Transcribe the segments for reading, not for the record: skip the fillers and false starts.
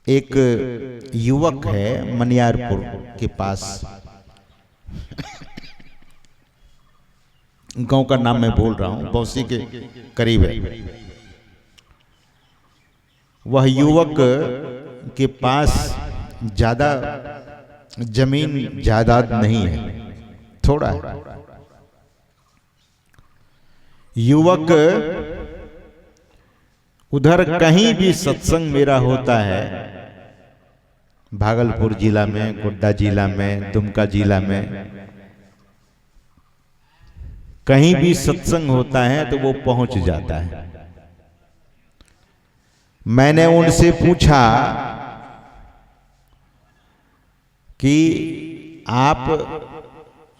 एक युवक है मनियारपुर के पास, गांव का नाम मैं बोल रहा हूं, बौसी के करीब है। वह युवक के पास ज्यादा जमीन जायदाद नहीं है, थोड़ा है। युवक उधर कहीं भी सत्संग मेरा होता है, भागलपुर जिला में, गोड्डा जिला में, दुमका जिला में, कहीं भी सत्संग होता है तो वो पहुंच जाता है। मैंने उनसे पूछा कि आप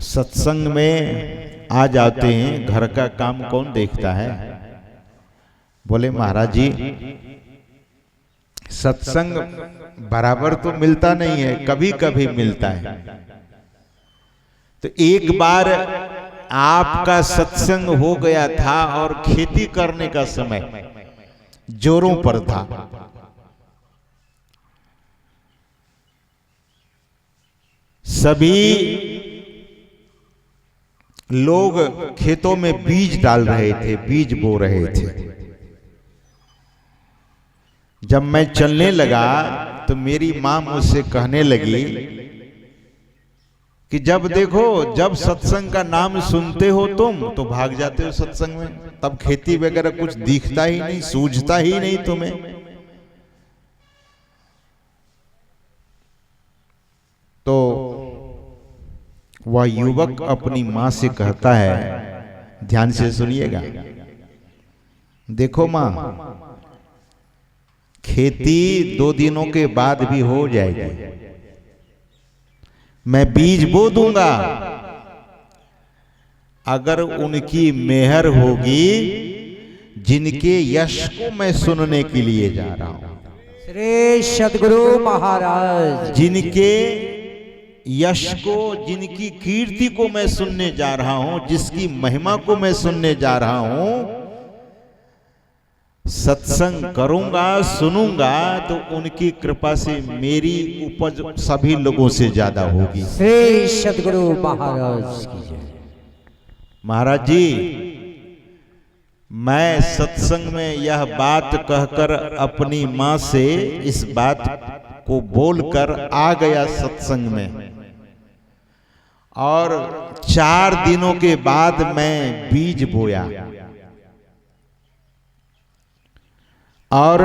सत्संग में आ जाते हैं, घर का काम कौन देखता है? बोले महाराज जी सत्संग बराबर तो मिलता नहीं है, कभी कभी मिलता है। तो एक बार आपका सत्संग हो गया था और खेती करने का समय जोरों पर था। सभी लोग खेतों में बीज डाल रहे थे, बीज बो रहे थे। जब मैं चलने लगा तो मेरी मां मुझसे कहने लगी कि जब देखो, जब सत्संग का नाम सुनते हो तुम तो भाग जाते हो सत्संग में, तब खेती वगैरह कुछ दिखता ही नहीं, सूझता ही नहीं तुम्हें। तो वह युवक अपनी मां से कहता है, ध्यान से सुनिएगा, देखो मां, खेती 2 दिनों के बाद भी हो जाएगी, मैं बीज बो दूंगा, अगर उनकी मेहर होगी, जिनके यश को मैं सुनने के लिए जा रहा हूं, श्री सद्गुरु महाराज, जिनके यश को, जिनकी कीर्ति को मैं सुनने जा रहा हूं, जिसकी महिमा को मैं सुनने जा रहा हूं, सत्संग करूंगा, सुनूंगा तो उनकी कृपा से मेरी उपज सभी लोगों से ज्यादा होगी। श्री सद्गुरु महाराज की जय। महाराज जी, मैं सत्संग में यह बात कहकर अपनी मां से इस बात को बोलकर आ गया सत्संग में, और 4 दिनों के बाद मैं बीज बोया, और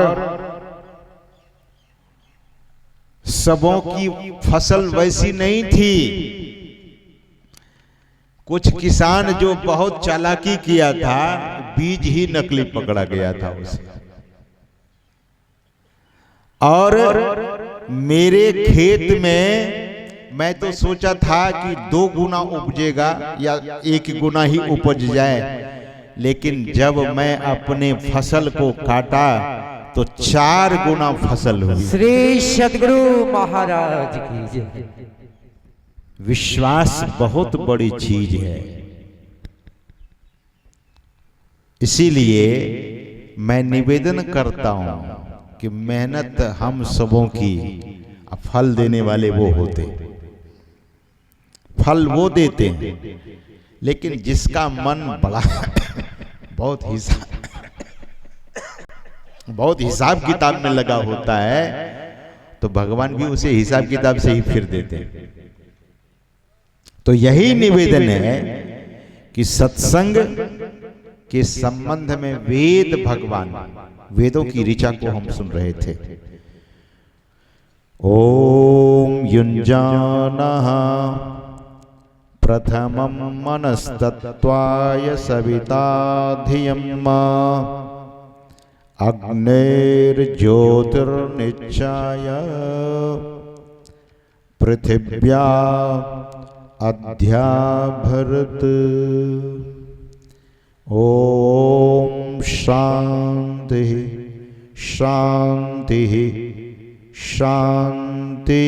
सबों की फसल वैसी नहीं थी। कुछ किसान जो बहुत चालाकी किया था, बीज ही नकली पकड़ा गया था उसे, और मेरे खेत में मैं तो सोचा था कि 2 गुना उपजेगा या 1 गुना ही उपज जाए, लेकिन जब मैं अपने फसल को काटा तो 4 गुना फसल हुई। श्री सद्गुरु महाराज की जय। विश्वास बहुत बड़ी चीज है, इसीलिए मैं निवेदन करता हूं कि मेहनत हम सबों की, फल देने वाले वो होते, फल वो देते हैं, लेकिन जिसका मन बड़ा बहुत हिसाब किताब में लगा होता है, तो भगवान भी उसे हिसाब किताब से ही फिर देते हैं। तो यही निवेदन है कि सत्संग के संबंध में वेद, भगवान वेदों की ऋचा को हम सुन रहे थे। ओम युञ्जानः प्रथमं मनस्तत्त्वाय सविता धियम् अग्नेर्ज्योतिर्निच्चाय पृथिव्या अध्याभरत। ओम शांति शांति शांति।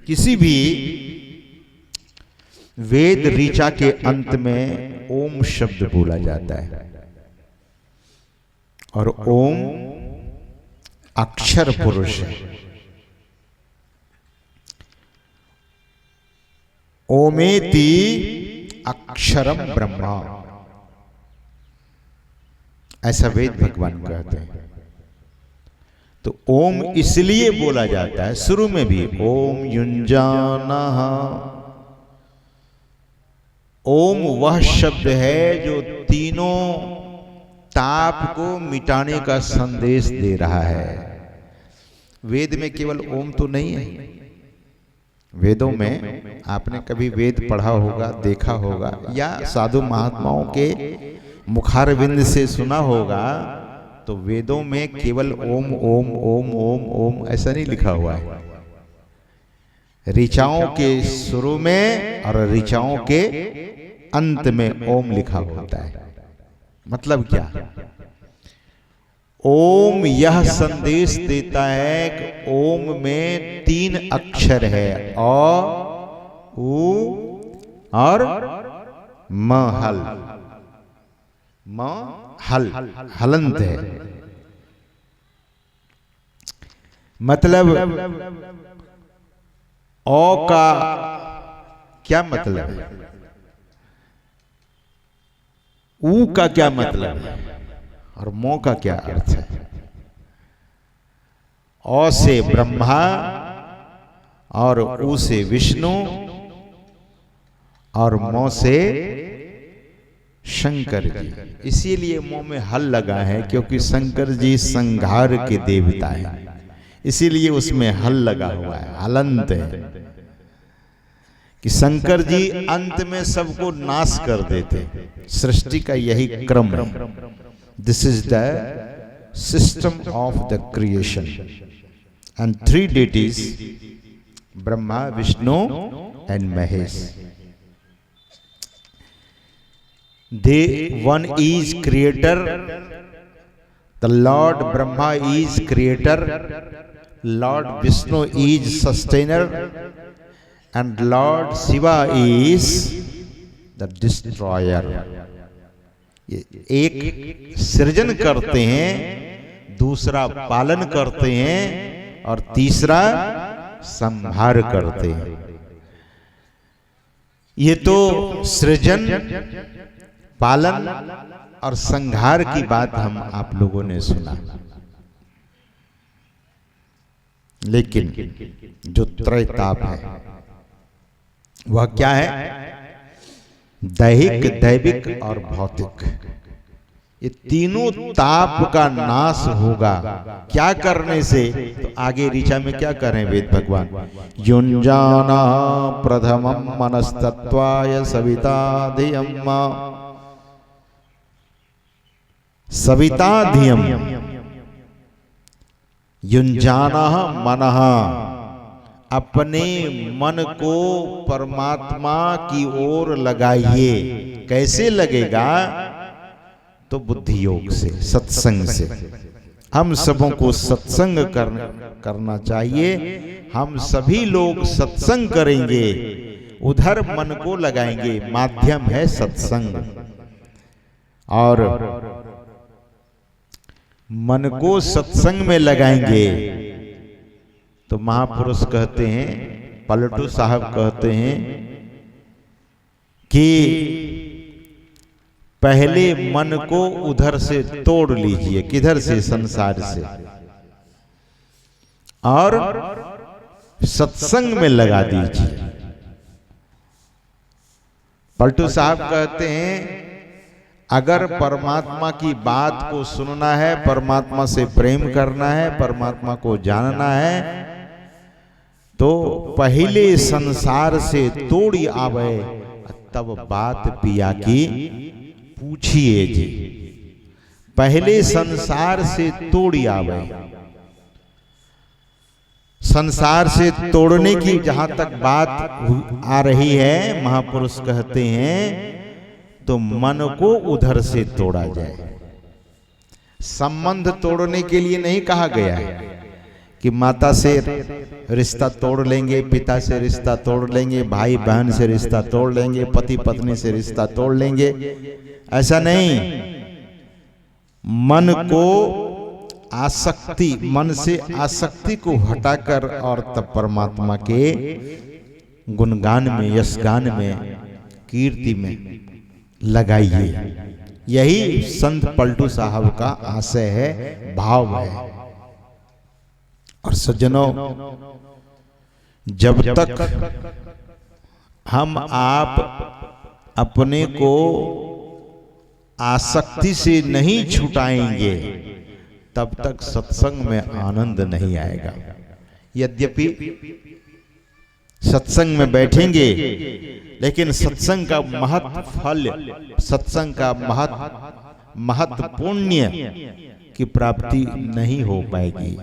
किसी भी वेद ऋचा के अंत में ओम शब्द बोला जाता है, और ओम अक्षर पुरुष है। ओमेति अक्षरम ब्रह्मा, ऐसा वेद भगवान कहते हैं। तो ओम इसलिए बोला जाता है शुरू में भी, ओम युंजानः। ओम वह शब्द है जो तीनों ताप को मिटाने का संदेश दे रहा है। वेद में केवल ओम तो नहीं है। वेदों में आपने कभी वेद पढ़ा होगा, देखा होगा, या साधु महात्माओं के मुखारविंद से सुना होगा, तो वेदों में केवल ओम ओम ओम ओम ओम ऐसा नहीं लिखा हुआ है। ऋचाओं के शुरू में और ऋचाओं के अंत में ओम लिखा होता है। मतलब क्या? ओम यह संदेश देता है कि ओम में 3 अक्षर है, अ, उ और म, हल। म हल, हलंत है। मतलब ओ का क्या मतलब है, ऊ का क्या मतलब है, और मो का क्या अर्थ है। ओ से ब्रह्मा और ऊ से विष्णु और मो से शंकर जी। इसीलिए मुंह में हल लगा है, क्योंकि शंकर जी संहार के देवता हैं, इसीलिए उसमें हल लगा हुआ है, हलंत है। कि शंकर जी अंत में सबको नाश कर देते। सृष्टि का यही क्रम है। This is the system of the creation. And 3 deities, Brahma, Vishnu and Mahesh. One is creator, the Lord Brahma is creator, Lord Vishnu is sustainer, and Lord Shiva is the destroyer. एक सृजन करते हैं, दूसरा पालन करते हैं, और तीसरा संहार करते हैं। ये तो सृजन, पालन और संहार की बात हम आप लोगों ने सुना, लेकिन जो त्रैताप है वह क्या है? दैहिक, दैविक और भौतिक। ये तीनों ताप का नाश होगा क्या करने से? तो आगे ऋचा में क्या करें वेद भगवान? युंजाना प्रथमं मनस्तत्वाय सविता धियम्, सविता धियम्। युंजाना मनः, अपने मन को परमात्मा की ओर लगाइए। कैसे लगेगा? तो बुद्धि योग से, सत्संग से। हम सबों को सत्संग करना चाहिए। हम सभी लोग सत्संग करेंगे, उधर मन को लगाएंगे। माध्यम है सत्संग। और मन को सत्संग में लगाएंगे तो महापुरुष कहते हैं, पलटू साहब कहते हैं कि पहले मन को उधर से तोड़ लीजिए। किधर से? संसार से, और सत्संग में लगा दीजिए। पलटू साहब कहते हैं, अगर परमात्मा की बात को सुनना है, परमात्मा से प्रेम करना है, परमात्मा को जानना है, तो पहले संसार से तोड़ी आवे, तब बात पिया की पूछिए जी। पहले संसार से तोड़ी आवे। संसार से तोड़ने की जहां तक बात आ रही है, महापुरुष कहते हैं, तो मन को उधर से तोड़ा जाए। संबंध तोड़ने के लिए नहीं कहा गया है कि माता से रिश्ता तोड़ लेंगे, पिता से रिश्ता तोड़ लेंगे, भाई बहन से रिश्ता तोड़ लेंगे, पति पत्नी से रिश्ता तोड़ लेंगे। ऐसा नहीं। मन को आसक्ति, मन से आसक्ति को हटाकर और तब परमात्मा के गुणगान में, यशगान में, कीर्ति में लगाइए। यही संत पलटू साहब का आशय है, भाव है। और सज्जनों, जब तक हम आप अपने को आसक्ति से नहीं छुटाएंगे तब तक सत्संग में आनंद नहीं आएगा। यद्यपि सत्संग में बैठेंगे लेकिन सत्संग का महत् फल, सत्संग का महत् पुण्य की प्राप्ति नहीं हो पाएगी।